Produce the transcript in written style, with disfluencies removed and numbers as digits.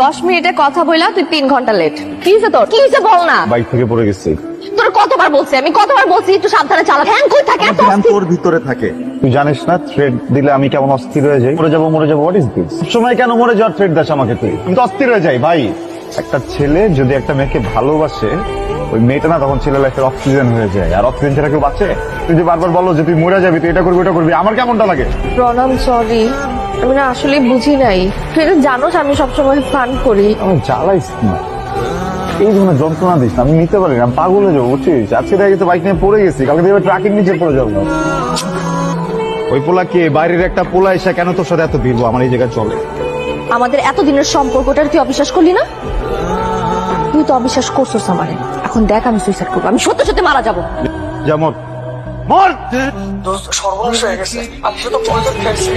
10 মিনিটে কথা বইলা তুই 3 ঘন্টা লেট। কি হয়েছে তোর? কি হয়েছে বল না। বাইক থেকে পড়ে গেছি। তোর কতবার বলছি আমি, কতবার বলছি একটু সাবধানে চালা। হ্যাঁ কই থাকে এত ধ্যান অস্থির। তোর ভিতরে থাকে। তুই জানিস না থ্রেড দিলে আমি কেমন অস্থির হয়ে যাই। মরে যাবো হোয়াট ইজ দিস? সময় কেন মরে যাওয়ার থ্রেড দাস আমাকে তুই? আমি তো অস্থির হয়ে যাই ভাই। একটা ছেলে যদি একটা মেয়েকে ভালোবাসে, ওই মেয়েটা না তখন ছেলে লাইফের অক্সিজেন হয়ে যায়। আর অক্সিজেন ছাড়া কেউ বাঁচে? তুই যে বারবার বলো যে তুই মরে যাবি, তুই এটা করবি ওটা করবি, আমার কেমনটা লাগে? প্রণাম, সরি। আমি না আসলে বুঝি নাই। তুই এটা জানোস আমি সবসময় ফান করি। আমি জ্বালাইস না, এই ধরনের যন্ত্রণা দিস না, আমি নিতে পারি না, আমি পাগল হয়ে যাবো বুঝছিস। আজকে দেখা গেছে বাইক নিয়ে পড়ে গেছি, কালকে দেখবে ট্রাকের নিচে পড়ে যাবো। ওই পোলা কে? বাইরের একটা পোলা এসে কেন তোর সাথে এত ভিড়বো আমার এই জায়গায় চলে? আমাদের এতদিনের সম্পর্কটার তুই অবিশ্বাস করলি না? তুই তো অবিশ্বাস করছিস আমারে। এখন দেখ আমি সুইসাইড করবো, আমি সত্যি সত্যি মারা যাবো। যেমন মর। দোস্ত সর্বনাশ হয়ে গেছে, আমি শুধু পয়জন খেয়েছি।